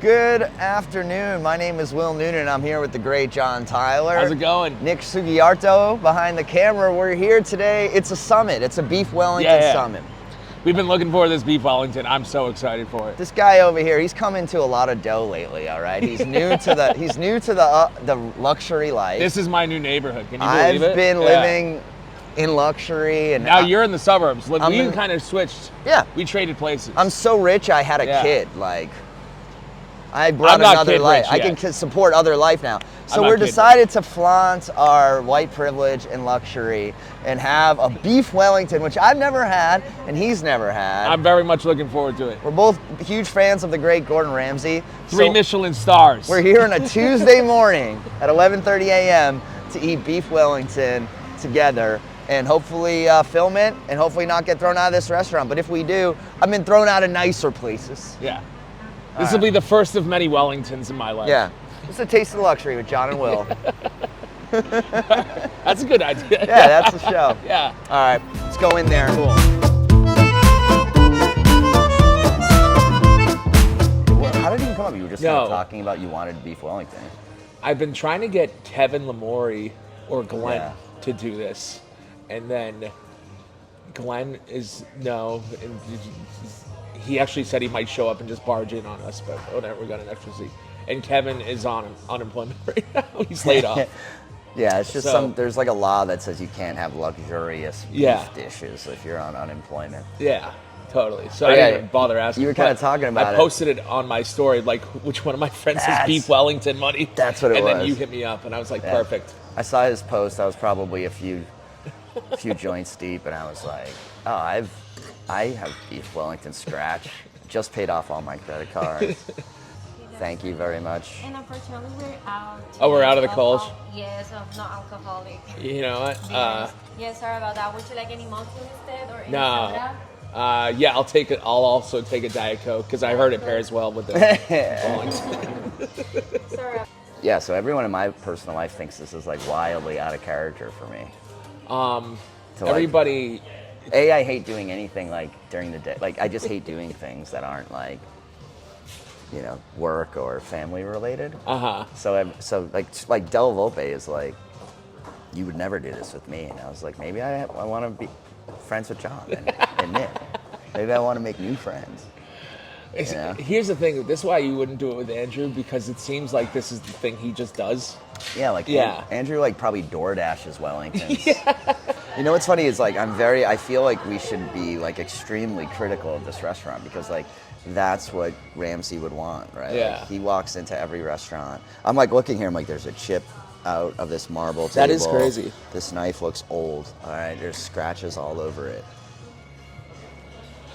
Good afternoon. My name is Will Noonan. I'm here with the great John Tyler. How's it going? Nick Sugiarto behind the camera. We're here today. It's a summit. It's a Beef Wellington summit. We've been looking for this Beef Wellington. I'm so excited for it. This guy over here, he's come into a lot of dough lately. All right, he's new to the luxury life. This is my new neighborhood. Can you believe it? I've been living in luxury, and now you're in the suburbs. We in, kind of switched. Yeah, we traded places. I'm so rich. I had a kid. Like, I brought another life. I can support other life now. So we're decided to flaunt our white privilege and luxury and have a Beef Wellington, which I've never had and he's never had. I'm very much looking forward to it. We're both huge fans of the great Gordon Ramsay. Three Michelin stars. We're here on a Tuesday morning at 11:30 a.m. to eat Beef Wellington together and hopefully film it and hopefully not get thrown out of this restaurant. But if we do, I've been thrown out of nicer places. Yeah. This will be the first of many Wellingtons in my life. Yeah. It's a taste of luxury with John and Will. That's a good idea. Yeah, that's the show. Yeah. All right, let's go in there. Cool. How did it even come up? You were just talking about you wanted Beef Wellington. I've been trying to get Kevin Lamourie or Glenn to do this. And then Glenn is no. And he actually said he might show up and just barge in on us, but whatever, we got an extra seat. And Kevin is on unemployment right now. He's laid off. Yeah, it's just there's like a law that says you can't have luxurious beef dishes if you're on unemployment. Yeah, totally. So I didn't even bother asking. You were kind of talking about it. I posted it on my story, like which one of my friends has Beef Wellington money. That's what it was. And then you hit me up, and I was like, perfect. I saw his post. I was probably a few joints deep, and I was like, oh, I have Beef Wellington scratch. Just paid off all my credit cards. Thank you very much. And unfortunately, we're out. Oh, we're out of the Coles? Yes, of not alcoholic. You know what? Yeah, sorry about that. Would you like any Mountain instead or any soda? Yeah, I'll take it. I'll also take a Diet Coke because I heard it pairs well with the Sorry. Yeah, so everyone in my personal life thinks this is like wildly out of character for me. Everybody... I hate doing anything like during the day. Like, I just hate doing things that aren't like, you know, work or family related. So like Del Volpe is like, you would never do this with me. And I was like, maybe I want to be friends with John and Nick. Maybe I want to make new friends. You know? Here's the thing. This is why you wouldn't do it with Andrew, because it seems like this is the thing he just does. Yeah, Andrew like probably DoorDashes Wellingtons. You know what's funny is like I feel like we should be like extremely critical of this restaurant because like that's what Ramsay would want, right? Yeah. Like, he walks into every restaurant. I'm like looking here, I'm like, there's a chip out of this marble table. That is crazy. This knife looks old. All right, there's scratches all over it.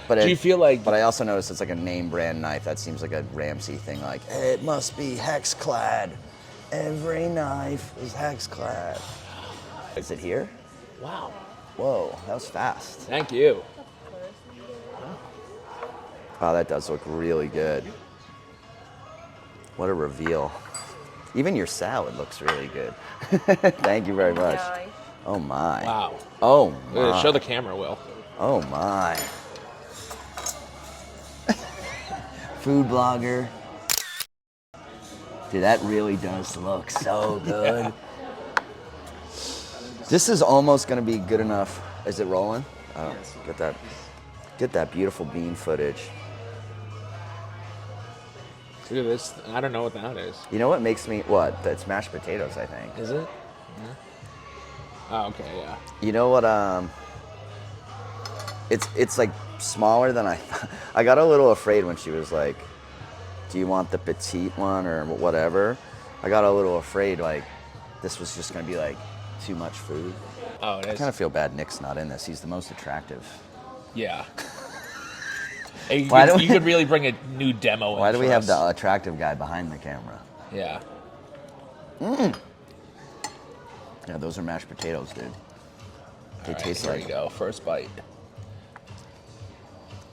But do you feel like... But I also noticed it's like a name brand knife. That seems like a Ramsay thing. Like, it must be hex clad. Every knife is hex clad. Is it here? Wow. Whoa, that was fast. Thank you. Wow, that does look really good. What a reveal. Even your salad looks really good. Thank you very much. Oh my. Wow. Oh my. Show the camera, Will. Oh my. Food blogger. Dude, that really does look so good. Yeah. This is almost going to be good enough. Is it rolling? Oh, yes. Get that beautiful bean footage. Look at this. I don't know what that is. You know what makes me, what? It's mashed potatoes, I think. Is it? Yeah. Oh, okay, yeah. You know what, it's like smaller than I thought. I got a little afraid when she was like, do you want the petite one or whatever? I got a little afraid like this was just gonna be like too much food. Oh, it is. I kind of feel bad Nick's not in this. He's the most attractive. Yeah. You could really bring a new demo in. Why do we have the attractive guy behind the camera? Yeah. Yeah, those are mashed potatoes, dude. They taste here like... Here we go. First bite.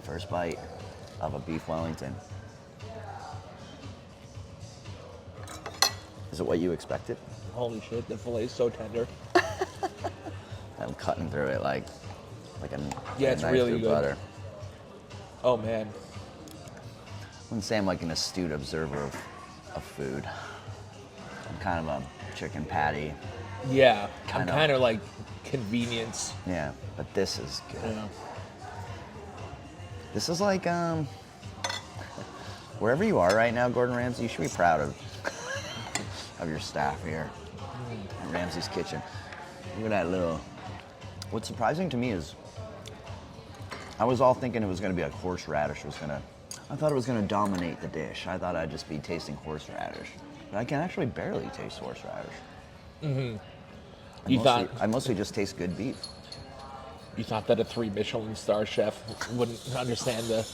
First bite of a Beef Wellington. Is it what you expected? Holy shit, the filet's so tender. I'm cutting through it like a it's knife really through good. butter. Oh man. wouldn't say I'm like an astute observer of food. I'm kind of a chicken patty. Yeah, I'm Kind of. kind of like convenience. Yeah, but this is good. Yeah. This is like wherever you are right now, Gordon Ramsay, you should be proud of your staff here at Ramsay's Kitchen. Look at that little. What's surprising to me is I was all thinking it was going to be like horseradish I thought it was going to dominate the dish. I thought I'd just be tasting horseradish, but I can actually barely taste horseradish. Mm-hmm. I mostly just taste good beef. You thought that a 3 Michelin star chef wouldn't understand the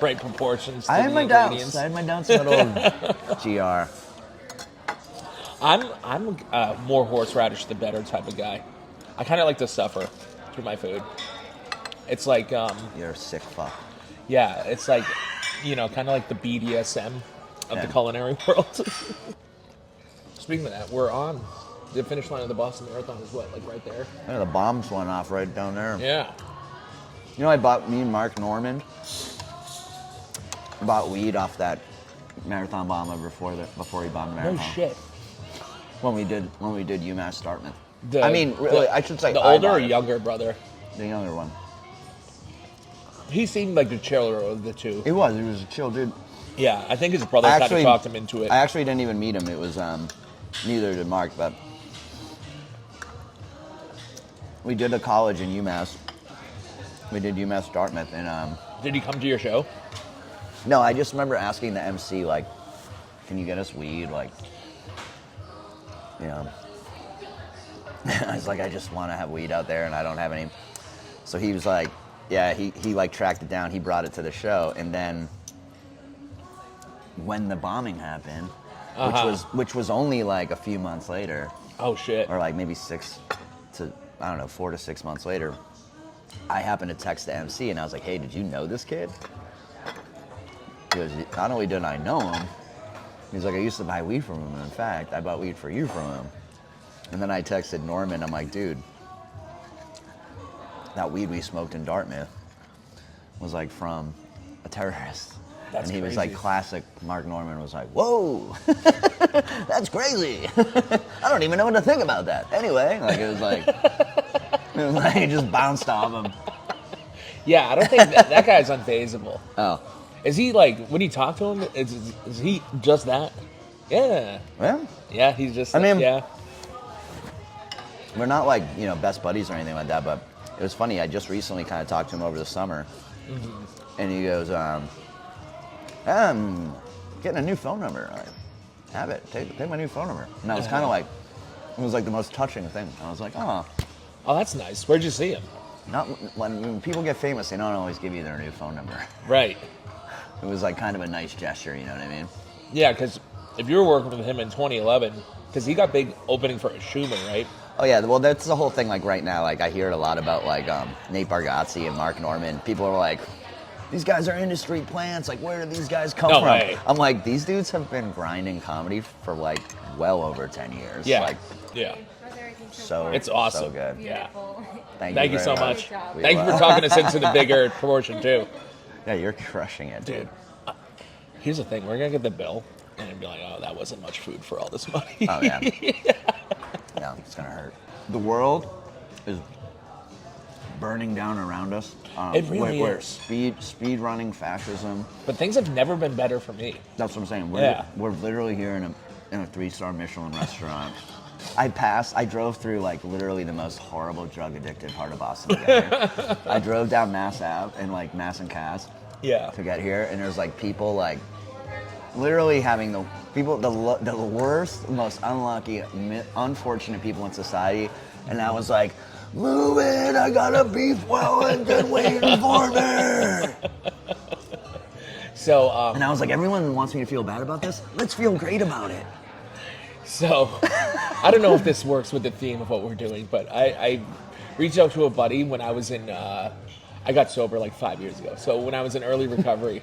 right proportions to I had the my ingredients? doubts. I had my doubts about GR. I'm more horseradish the better type of guy. I kind of like to suffer through my food. It's like You're a sick fuck. yeah, it's like kind of like the BDSM of Yeah. the culinary world. Speaking of that, we're on the finish line of the Boston Marathon is what, like right there? Yeah, the bombs went off right down there. Yeah. You know, I bought me and Mark Norman bought weed off that marathon bomber before he bombed the No marathon. shit. When we did UMass Dartmouth. The- I mean, really, the- I should say the I older bought or it. younger brother? The younger one. He seemed like the chiller of the two. He was a chill dude. Yeah, I think his brother kind of talked him into it. I actually didn't even meet him. It was neither did Mark, but we did a college in UMass. We did UMass Dartmouth, and Did he come to your show? no, I just remember asking the MC like, "Can you get us weed?" Like, you know, I was like, "I just want to have weed out there, and I don't have any." So he was like, "Yeah." He like tracked it down. He brought it to the show, and then when the bombing happened, which was only like a few months later, Oh shit. or like maybe 4 to 6 months later, I happened to text the MC and I was like, "Hey, did you know this kid?" He goes, "Not only did I know him," he's like, "I used to buy weed from him. In fact, I bought weed for you from him." And then I texted Norman. I'm like, "Dude, that weed we smoked in Dartmouth was like from a terrorist." That's and he was crazy. like, classic Mark Norman was like, "Whoa, that's crazy. I don't even know what to think about that." Anyway, like it was like it just bounced off him. Yeah, I don't think that guy's unfazable. Oh, Is he like when you talk to him? Is he just that? Yeah. well, Yeah, he's just. I mean- yeah. we're not like, best buddies or anything like that, but it was funny. I just recently kind of talked to him over the summer, and he goes, "I'm getting a new phone number." I'm like, "Have it. Take my new phone number." And I was kind of like, it was like the most touching thing. I was like, "Oh, Oh, that's nice. Where'd you see him? not when people get famous, they don't always give you their new phone number." Right. It was like kind of a nice gesture, you know what I mean? Yeah, because if you were working with him in 2011, because he got big opening for a Schumann, right? Oh yeah, well that's the whole thing. Like right now, like I hear it a lot about like Nate Bargatze and Mark Norman. People are like, "These guys are industry plants. Like, where do these guys come No from?" way. I'm like, these dudes have been grinding comedy for like well over 10 years. Yeah. Like, Yeah. How's everything so so far? It's awesome. So good. Yeah. Beautiful. Thank Thank you very so much. much. Good job. We Thank you for love- talking us into the bigger proportion too. Yeah, you're crushing it, dude. Here's the thing: we're gonna get the bill, and it'd be like, "Oh, that wasn't much food for all this money." Oh yeah. No, it's gonna hurt. The world is burning down around us. It really we're is. speed running fascism. But things have never been better for me. That's what I'm saying. Yeah. We're literally here in a 3-star Michelin restaurant. I drove through like literally the most horrible drug addicted part of Boston to get here. I drove down Mass Ave and like Mass and Cass Yeah. to get here, and there's like people like literally having the worst, most unlucky, unfortunate people in society, and I was like, "Move it! I got a beef Wellington waiting for me." So, And I was like, everyone wants me to feel bad about this. Let's feel great about it. I don't know if this works with the theme of what we're doing, but I reached out to a buddy when I was in. I got sober like 5 years ago. So when I was in early recovery,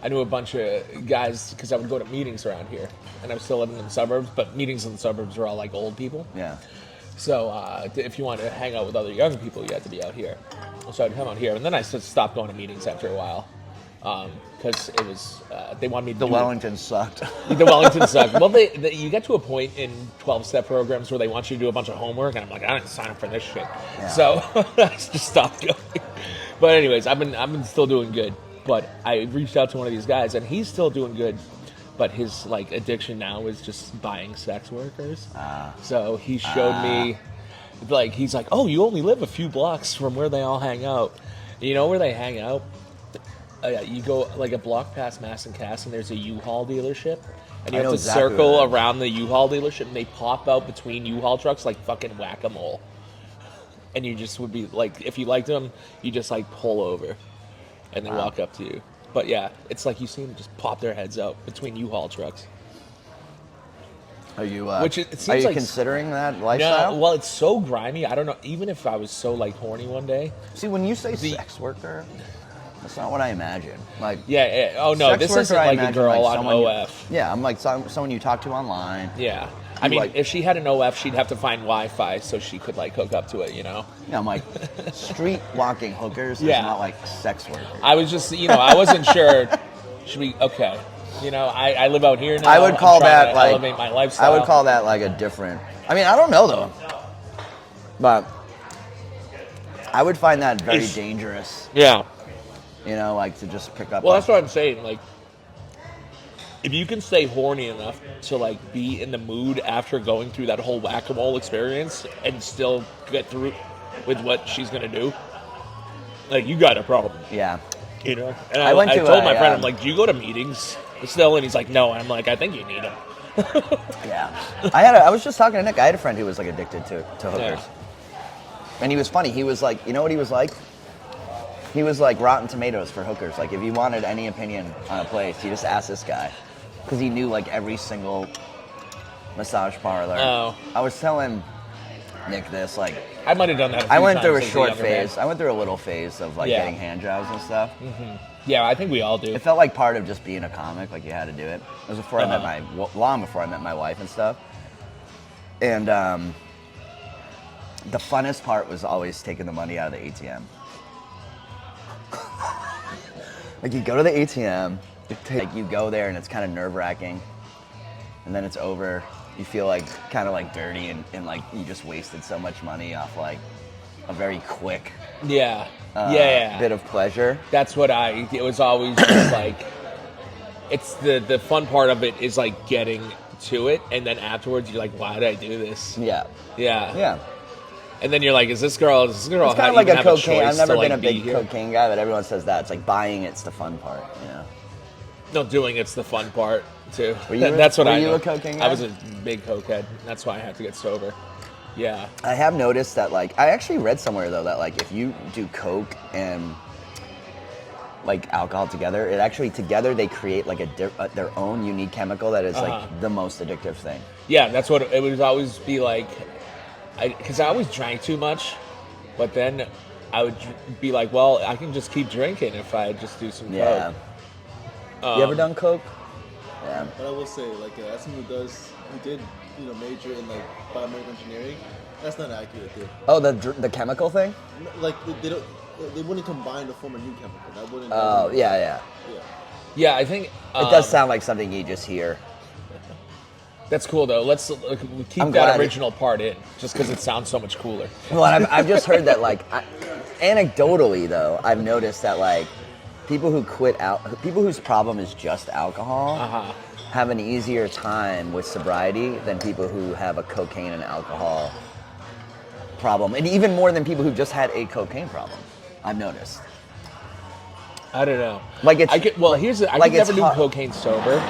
I knew a bunch of guys because I would go to meetings around here, and I was still living in the suburbs. But meetings in the suburbs are all like old people. Yeah. So if you wanted to hang out with other young people, you had to be out here. So I'd come out here, and then I stopped going to meetings after a while. because it was they wanted me to The do Wellingtons sucked. The Wellington sucked. Well, you get to a point in 12-step programs where they want you to do a bunch of homework, and I'm like, I didn't sign up for this shit. Yeah. So I just stopped going. But anyways, I've been still doing good. But I reached out to one of these guys, and he's still doing good. But his like addiction now is just buying sex workers. So he showed me, like, he's like, oh, you only live a few blocks from where they all hang out. You know where they hang out? You go like a block past Mass and Cass, and there's a U-Haul dealership, and you have to circle around the U-Haul dealership, and they pop out between U-Haul trucks like fucking whack-a-mole. And you just would be like, if you liked them, you just like pull over, and they walk up to you. But yeah, it's like you see them just pop their heads out between U-Haul trucks. Are you? Which it seems are you like, considering that lifestyle? No, well, it's so grimy. I don't know. Even if I was so like horny one day. See, when you say sex worker, that's not what I imagine. Like, yeah. Oh no, this isn't like a girl on OF. I'm like someone you talk to online. Yeah. I mean, like, if she had an OF, she'd have to find Wi-Fi so she could like hook up to it, you know? Yeah, I'm like, street walking hookers is not like sex workers. I was just, I wasn't sure. Should we? Okay. I live out here now. I would call that like elevate my lifestyle. I would call that like a different. I mean, I don't know though, but I would find that very dangerous. Yeah. Like to just pick up. Well, that's what I'm saying. Like, if you can stay horny enough to like be in the mood after going through that whole whack-a-mole experience and still get through with what she's gonna do, like you got a problem. Yeah. And I told my friend, I'm like, do you go to meetings still? And he's like, no. And I'm like, I think you need them. Yeah. I was just talking to Nick. I had a friend who was like addicted to hookers. Yeah. And he was funny. He was like, you know what he was like? He was like Rotten Tomatoes for hookers. Like if you wanted any opinion on a place, you just asked this guy. Because he knew like every single massage parlor. Oh. I was telling Nick this, like... I might have done that a few I went times through a short phase. I went through a little phase of like getting hand jobs and stuff. Mm-hmm. Yeah, I think we all do. It felt like part of just being a comic, like you had to do it. It was before I met long before I met my wife and stuff. And the funnest part was always taking the money out of the ATM. Like you go to the ATM, you go there and it's kind of nerve-wracking, and then it's over. You feel like kind of like dirty and like you just wasted so much money off like a very quick bit of pleasure. That's what it was always just like, it's the fun part of it is like getting to it, and then afterwards you're like, why did I do this? Yeah. And then you're like, is this girl it's kind of like a cocaine. I've never been a big here? cocaine guy, but everyone says that. It's like buying it's the fun part, No, doing it's the fun part too. Were you a cocaine guy? I was a big cokehead. That's why I had to get sober. Yeah. I have noticed that like I actually read somewhere though that like if you do coke and like alcohol together, it actually together they create like their own unique chemical that is like the most addictive thing. Yeah, that's what it would always be like. Because I always drank too much, but then I would be like, well, I can just keep drinking if I just do some coke. You ever done coke? Yeah. But I will say, like, as someone who did, major in like biomedical engineering, that's not accurate, dude. Oh, the chemical thing? Like they wouldn't combine to form a new chemical. That wouldn't. Oh, yeah. Yeah, I think it does sound like something you just hear. That's cool though. Let's keep that original part in, just because it sounds so much cooler. Well, I've just heard that, like, anecdotally though, I've noticed that like people whose problem is just alcohol have an easier time with sobriety than people who have a cocaine and alcohol problem, and even more than people who just had a cocaine problem. I've noticed. I don't know. Like it's I could never do cocaine sober.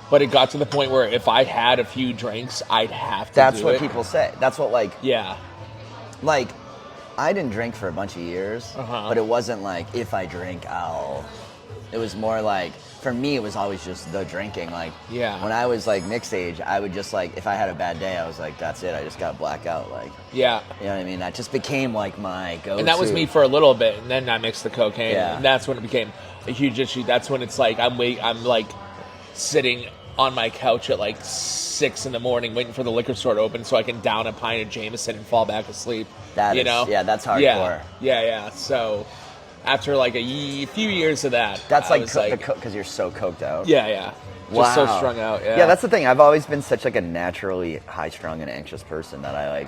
But it got to the point where if I had a few drinks, I'd have to That's what people say. That's what, like... Yeah. Like, I didn't drink for a bunch of years, but it wasn't like, if I drink, I'll... It was more like, for me, it was always just the drinking. Like, when I was, like, Nick's age, I would just, like, if I had a bad day, I was like, that's it. I just got blackout. Like, yeah. You know what I mean? That just became, like, my go-to. And that was me for a little bit, and then I mixed the cocaine. Yeah. And that's when it became a huge issue. That's when it's like, I'm like... sitting on my couch at like 6 a.m. waiting for the liquor store to open so I can down a pint of Jameson and fall back asleep. That's hardcore. Yeah. So after like few years of that, That's I like was because you're so coked out. yeah. Just so strung out. Yeah, that's the thing. I've always been such like a naturally high-strung and anxious person that I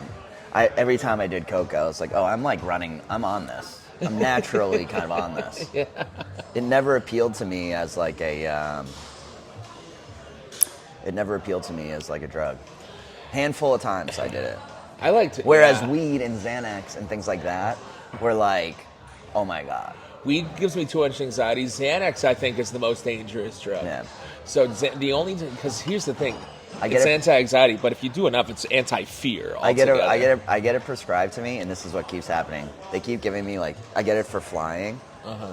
every time I did coke, I was like, oh, I'm like running. I'm on this. I'm naturally kind of on this. Yeah. It never appealed to me as like a. It never appealed to me as like a drug. Handful of times I did it. I liked it. Whereas weed and Xanax and things like that were like, oh my god. Weed gives me too much anxiety. Xanax, I think, is the most dangerous drug. Yeah. So the only because here's the thing, I get it's it. anti-anxiety, but if you do enough, it's anti-fear. I get altogether. it prescribed to me, and this is what keeps happening. They keep giving me like I get it for flying.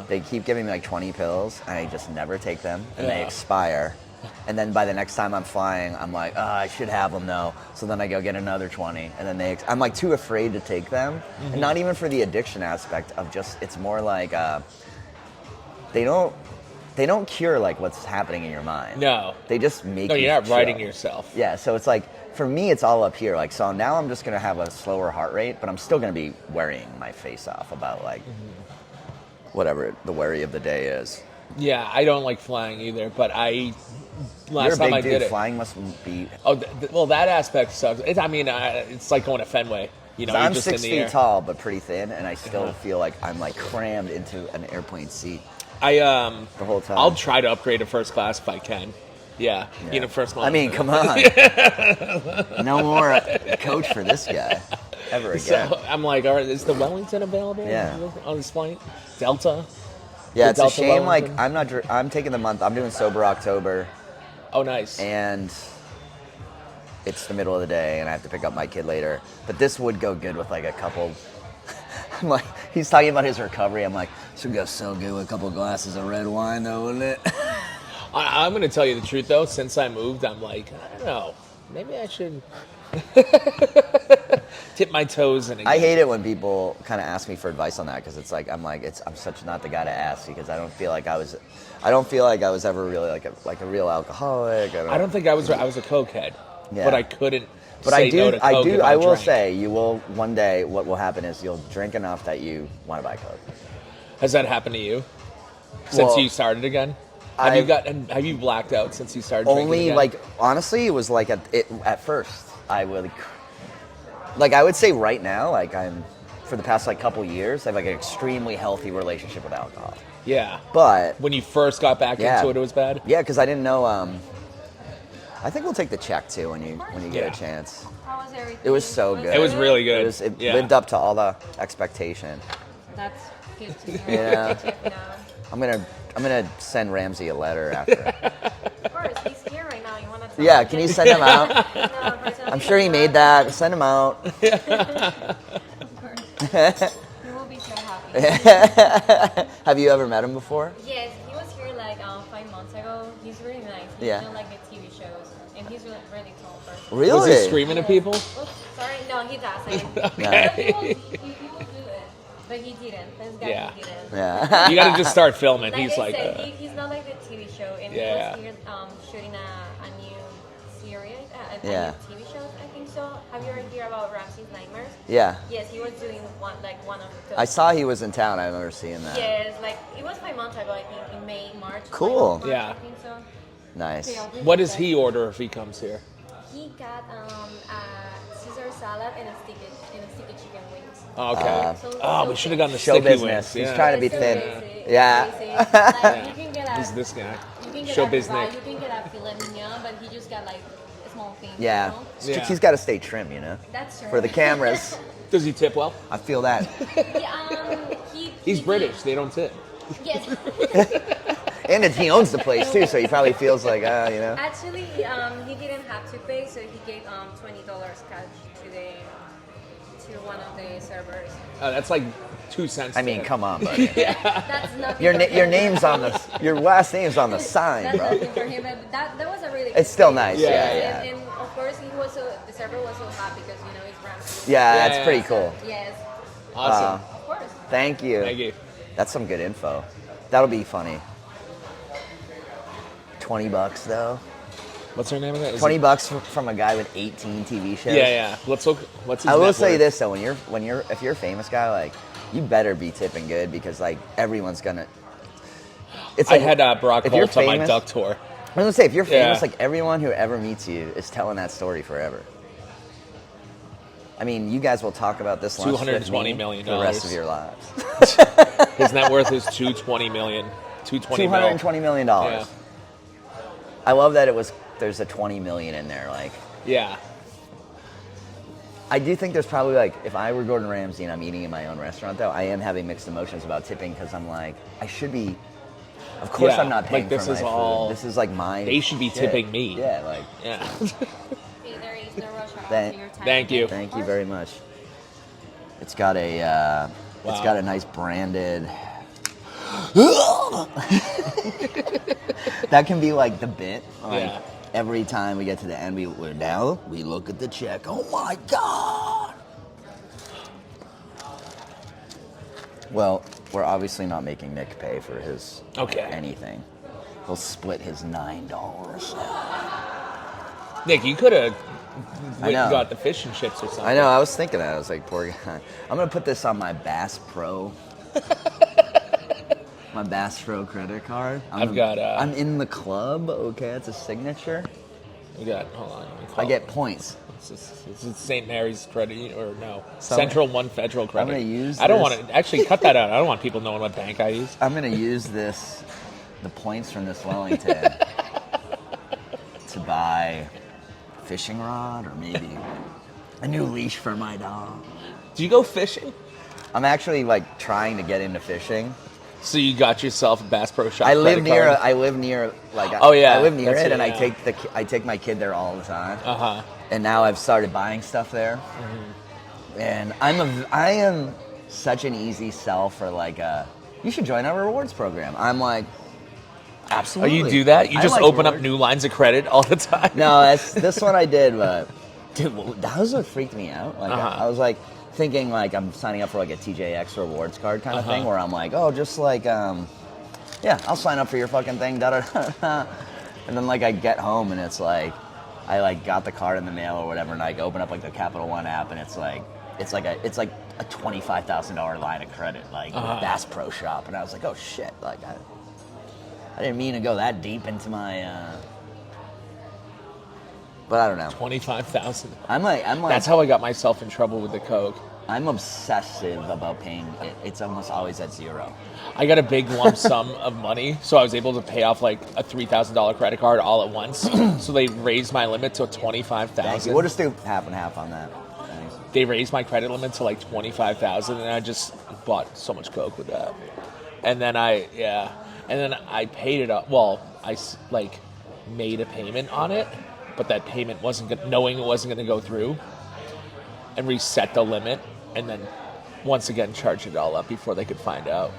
They keep giving me like 20 pills, and I just never take them, and they expire. And then by the next time I'm flying, I'm like, oh, I should have them though. So then I go get another 20, and then I'm like too afraid to take them, and not even for the addiction aspect of just. It's more like they don't cure like what's happening in your mind. No. They just make. No, you you're not writing chill. yourself. Yeah, so it's like for me, it's all up here. Like so now, I'm just gonna have a slower heart rate, but I'm still gonna be worrying my face off about like whatever the worry of the day is. Yeah, I don't like flying either, but You're last a time big I dude. did it. Flying must be. Oh, well, that aspect sucks. It's like going to Fenway. You know, you're I'm just 6 in the feet air. tall, but pretty thin, and I still feel like I'm like crammed into an airplane seat The whole time. I'll try to upgrade to first class if I can. Yeah. You know, first class. I mean, come on. No more coach for this guy ever again. So I'm like, all right, is the Wellington available? Yeah. On this flight? Delta? Yeah, The it's a Delta shame. Like Wellington? I'm taking the month. I'm doing sober October, Oh, nice. and it's the middle of the day, and I have to pick up my kid later. But this would go good with like a couple. I'm like, he's talking about his recovery. I'm like, this would go so good with a couple glasses of red wine, though, wouldn't it? I'm going to tell you the truth, though. Since I moved, I'm like, I don't know. Maybe I should tip my toes in again. I hate it when people kind of ask me for advice on that because it's like I'm such not the guy to ask because I don't feel like I was ever really like a real alcoholic. I don't think I was a cokehead, Yeah. but I couldn't. But say I do. no to Coke if I will drank. say you will one day. What will happen is you'll drink enough that you want to buy Coke. Has that happened to you since Well, you started again? Have you blacked out since you started drinking Only again? like honestly, it was like at first I would like I would say right now like I'm for the past like couple years I have like an extremely healthy relationship with alcohol. Yeah. But When you first got back into it was bad? Yeah, because I didn't know. I think we'll take the check too when you get Yeah. a chance. How was everything? It was so good. It was really good. It Yeah. lived up to all the expectation. That's good to know. Yeah. Good to know. I'm gonna send Ramsay a letter after. Of course, he's here right now. You want to? Yeah, can you send him out? No, personally, I'm sure he he's made not. that. Send him out. Of course. He will be so happy. Have you ever met him before? Yes, he was here like 5 months ago. He's really nice. He's Yeah. doing like the TV shows, and he's really, really tall person. Really? Was he screaming at people? Oops, sorry, no, he doesn't. Okay. He will do it, but he didn't. This guy Yeah. he didn't. Yeah. You got to just start filming. Like He's I like, said, he's not like the TV show, and Yeah. he was here shooting a new series, a Yeah. new TV show, I think so. Have you ever heard about Ramsay's Nightmares? Yeah. Yes, he was doing one of those. I saw he was in town. I remember seeing that. Yes, like it was 5 months ago, I think, in May, March. Cool. March, Yeah. I think so. Nice. Okay, I'll do what this does then. he order if he comes here? He got a Caesar salad and a sticky chicken wings. Oh, okay. So We should have gotten the Show sticky business. wings. He's Yeah. trying to be So thin. basic, Yeah. basic. Like, you can get Who's a, this guy? you can get Show a business. You can get a filet mignon, but he just got like a small thing. Yeah. You know? Yeah. He's got to stay trim, you know, That's true. for the cameras. Does he tip well? I feel that. Yeah, He's British. They don't tip. Yes. And he owns the place too, so he probably feels like, you know. Actually, he didn't have to pay, so he gave $20 cash to one of the servers. Oh, that's like 2 cents. I mean, tip. come on, buddy. That's nothing. Your for your him. name's on the your last name's on the sign, That's bro. nothing for him, but that was a really. It's good still thing. nice. Yeah. Yeah, And of course, the server was so happy because it's Ramsay. Yeah, Yeah, that's yeah. pretty cool. Yes, Awesome. of course. Thank you. Thank you. That's some good info. That'll be funny. $20 though. What's her name again? $20 from a guy with 18 TV shows. Yeah. Let's look. What's his I will net say worth? this though, if you're a famous guy, like you better be tipping good because like everyone's gonna. It's I like, had Brock if you're Holt on my famous- duck tour. I was gonna say if you're famous, Yeah. like everyone who ever meets you is telling that story forever. I mean, you guys will talk about this lunch with $220 me million for the rest of your lives. His net worth is $220 million. $220 million. Yeah. I love that there's a 20 million in there. Like, Yeah. I do think there's probably like, if I were Gordon Ramsay and I'm eating in my own restaurant though, I am having mixed emotions about tipping because I'm like, I should be. Of course, Yeah, I'm not paying like, this for my is food. all- This is like my. They should be shit. tipping me. Yeah, like. Yeah. Okay, there is no rush hour Thank- to your time. Thank you. Thank you very much. It's got a. It's got a nice branded. That can be like the bit. Like, Yeah. Every time we get to the end, we look at the check. Oh my god. Well, we're obviously not making Nick pay for his anything. We'll split his $9. Nick, you could have I know. got the fish and chips or something. I know. I was thinking that. I was like, poor guy. I'm gonna put this on my Bass Pro. My Bass Pro credit card. I'm in the club. Okay, that's a signature. You got. Hold on. Let me call I get it. points. It's St. Mary's credit or no? So Central One Federal Credit. gonna use I don't this- want to actually cut that out. I don't want people knowing what bank I use. I'm gonna use the points from this Wellington, to buy a fishing rod or maybe a new leash for my dog. Do you go fishing? I'm actually like trying to get into fishing. So you got yourself a Bass Pro Shop. I live credit near. card? I live near. Like. Oh, yeah. I live near That's it, it, and yeah. I take my kid there all the time. Uh-huh. And now I've started buying stuff there. Mm-hmm. And I am such an easy sell for like you should join our rewards program. I'm like, Oh, absolutely. you do that? You I just like open up rewards. new lines of credit all the time? No, this one I did, but dude, that was what freaked me out. Like Uh-huh. I was like thinking like I'm signing up for like a TJX rewards card kind of Uh-huh. thing, where I'm like, oh, just like yeah, I'll sign up for your fucking thing, da da da. And then like I get home and it's like I like got the card in the mail or whatever, and I open up like the Capital One app, and it's like a $25,000 line of credit, like with Bass Pro Shop, and I was like, oh shit, like I didn't mean to go that deep into my. But I don't know. 25,000. I'm like That's how I got myself in trouble with the Coke. I'm obsessive about paying. It's almost always at zero. I got a big lump sum of money, so I was able to pay off like a $3,000 credit card all at once. So they raised my limit to Thank you. $25,000. We'll just do half and half on that. Thanks. They raised my credit limit to like $25,000, and I just bought so much Coke with that. And then I paid it up. Well, like made a payment on it, but that payment wasn't good, knowing it wasn't going to go through, and reset the limit, and then once again charged it all up before they could find out.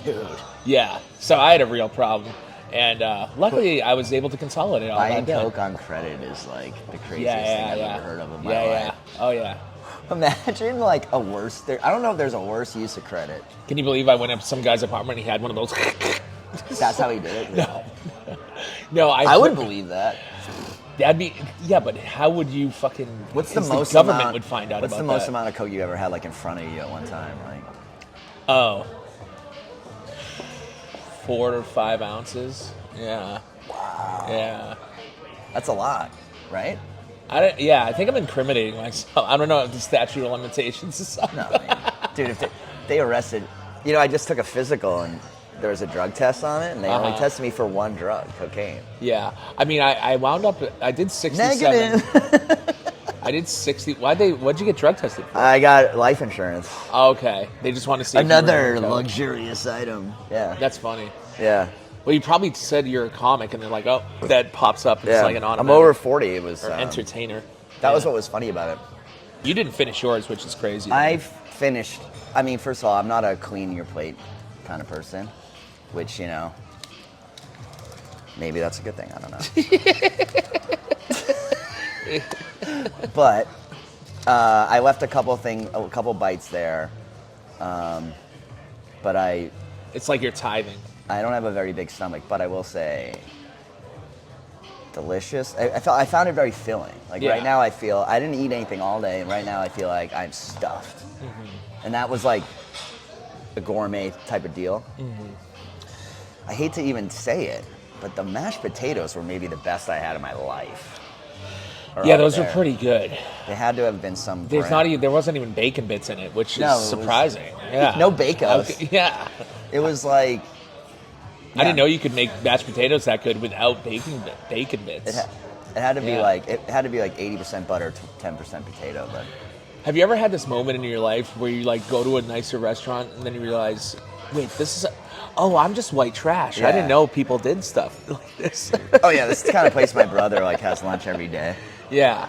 Dude, Yeah, so I had a real problem, and luckily I was able to consolidate all buying that. Coke on credit is like the craziest thing I've ever heard of in my life. Oh yeah. Imagine like a worse. I don't know if there's a worse use of credit. Can you believe I went up to some guy's apartment and he had one of those? That's how he did it. No, I would believe that. That'd be but how would you fucking? What's the 'cause most government amount, would find out What's about the most that. amount of Coke you ever had like in front of you at one time? Like, Oh. 4 to 5 ounces. Yeah. wow, Yeah. that's a lot, right? I think I'm incriminating myself. I don't know if the statute of limitations is something. No, man. Dude, if they arrested, I just took a physical and there was a drug test on it, and they only tested me for one drug, cocaine. Yeah. I mean, I wound up. I did 67. Negative. I did 60. What'd you get drug tested for? I got life insurance. Oh, okay. They just want to see if you were Another on coke. luxurious item. Yeah. That's funny. Yeah. Well, you probably said you're a comic, and they're like, oh, that pops up. It's Yeah. like an automatic. I'm over 40. It was Or entertainer. That was Yeah. what was funny about it. You didn't finish yours, which is crazy. I've finished. I mean, first of all, I'm not a clean your plate kind of person, which maybe that's a good thing. I don't know. But I left a couple bites there. But It's like you're tithing. I don't have a very big stomach, but I will say delicious. I found it very filling. Like right now, I feel I didn't eat anything all day, and right now I feel like I'm stuffed. And that was like a gourmet type of deal. I hate to even say it, but the mashed potatoes were maybe the best I had in my life. Yeah, those are pretty good. They had to have been some. There wasn't even bacon bits in it, which is surprising. Yeah, no bacon. Yeah, it was like. I didn't know you could make mashed potatoes that good without bacon bits. It had to be like 80% butter, 10% potato. But have you ever had this moment in your life where you like go to a nicer restaurant and then you realize, wait, this is. I'm just white trash. Yeah. I didn't know people did stuff like this. Oh yeah, this is the kind of place my brother like has lunch every day. Yeah.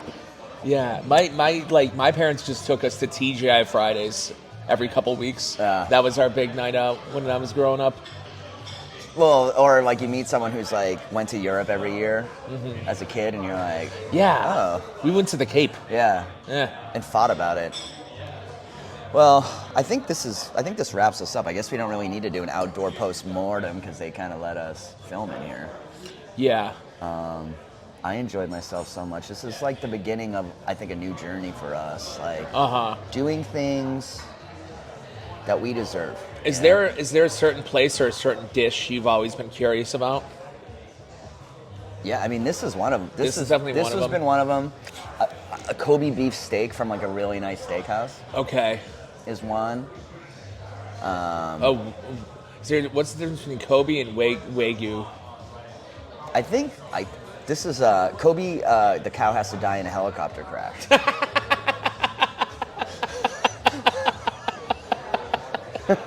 My parents just took us to TGI Fridays every couple weeks. That was our big night out when I was growing up. Well, or like you meet someone who's like went to Europe every year as a kid, and you're like, we went to the Cape. Yeah, and fought about it. Well, I think this wraps us up. I guess we don't really need to do an outdoor post-mortem because they kind of let us film in here. Yeah. I enjoyed myself so much. This is like the beginning of, I think, a new journey for us. Like doing things that we deserve. Is there a certain place or a certain dish you've always been curious about? Yeah, I mean, this is one of them. This is definitely one of them. This has been one of them. A Kobe beef steak from like a really nice steakhouse. Okay. Is one. What's the difference between Kobe and Wagyu? I think this is Kobe. The cow has to die in a helicopter crash.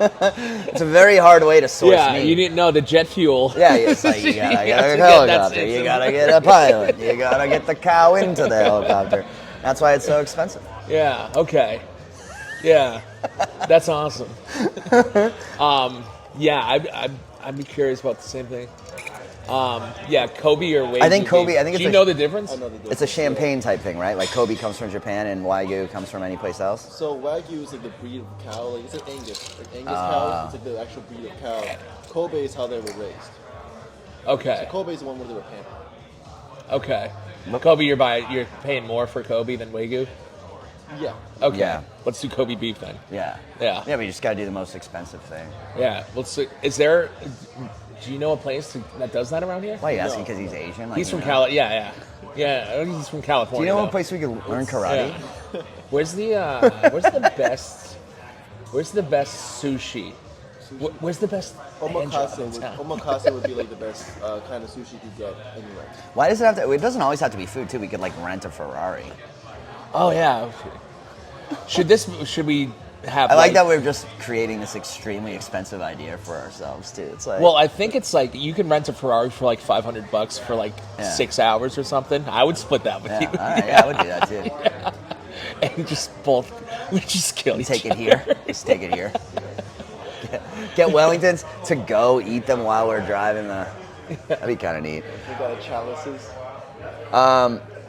It's a very hard way to source meat. Yeah, you didn't know the jet fuel. Yeah, it's like you gotta get a helicopter, you gotta get a pilot, you gotta get the cow into the helicopter. That's why it's so expensive. Yeah. Okay. Yeah, that's awesome. I'd be curious about the same thing. Kobe or Wagyu. I think Kobe. Do you know the difference? I know the difference. It's a champagne type thing, right? Like Kobe comes from Japan and Wagyu comes from any place else. So Wagyu is like the breed of cow. Like it's an Angus. Like Angus cow. It's like the actual breed of cow. Kobe is how they were raised. Okay. So Kobe is the one where they were pampered. Okay. Kobe, you're paying more for Kobe than Wagyu? Yeah. Okay. Yeah. Let's do Kobe beef then. Yeah. Yeah. Yeah, we just gotta do the most expensive thing. Yeah. Do you know a place that does that around here? Why are you asking? Because he's Asian? Like, He's from Cali. Yeah. He's from California. Do you know one place we could learn karate? Yeah. Where's the best sushi? Where's the best Omakase would be like the best kind of sushi you could get anywhere. Why does it have to? It doesn't always have to be food too. We could like rent a Ferrari. Oh yeah. Should we have? I like that we're just creating this extremely expensive idea for ourselves too. It's like, well, I think it's like you can rent a Ferrari for like $500 for like 6 hours or something. I would split that with you. All right, yeah, I would do that too. Yeah. And we just kill each Take other. it here. Just take it here. Get Wellingtons to go eat them while we're driving the. That'd be kind of neat. We got chalices.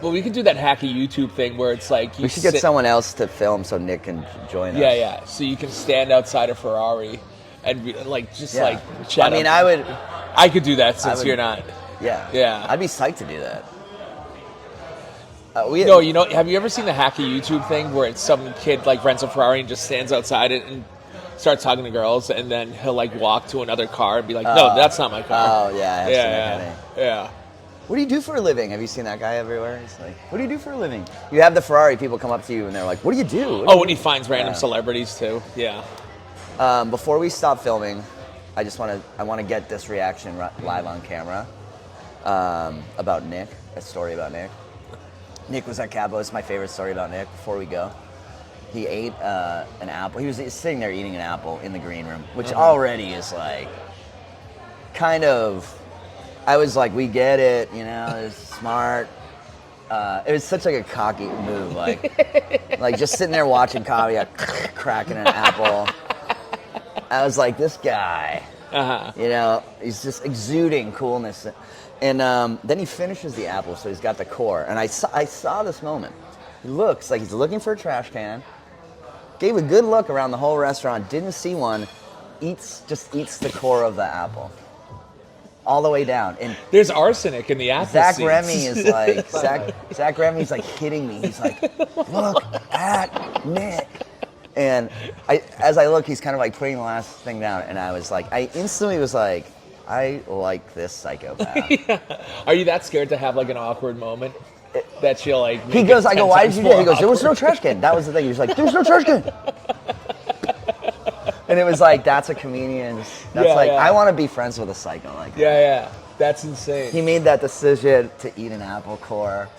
Well, we could do that hacky YouTube thing where it's like we should get someone else to film so Nick can join us. Yeah. So you can stand outside a Ferrari and chat. I mean, I could do that since you're not. Yeah. Yeah. I'd be psyched to do that. Have you ever seen the hacky YouTube thing where it's some kid like rents a Ferrari and just stands outside it and starts talking to girls, and then he'll like walk to another car and be like, "No, that's not my car." Oh yeah. Yeah. What do you do for a living? Have you seen that guy everywhere? He's like, "What do you do for a living?" You have the Ferrari. People come up to you and they're like, "What do you do?" And he finds random celebrities too. Yeah. Before we stop filming, I want to get this reaction live on camera about Nick. A story about Nick. Nick was at Cabo. It's my favorite story about Nick. Before we go, he ate an apple. He was sitting there eating an apple in the green room, which already is like kind of. I was like, we get it, it's smart. It was such like a cocky move, like just sitting there watching Kavya cracking an apple. I was like, this guy, he's just exuding coolness. And then he finishes the apple, so he's got the core. And I saw this moment. He looks like he's looking for a trash can. Gave a good look around the whole restaurant, didn't see one. Just eats the core of the apple. all the way down. And There's arsenic in the apple Zach seeds. Remy is like Zach Remy's like hitting me. He's like, look at Nick. And as I look, he's kind of like putting the last thing down, and I instantly was like, I like this psychopath. Yeah. Are you that scared to have like an awkward moment that you'll like? He goes, I go, why did you do it? He goes, there was no trash can. That was the thing. He was like, there's no trash can. And it was like, that's a comedian's. That's I want to be friends with a psycho like that. Yeah, that's insane. He made that decision to eat an apple core.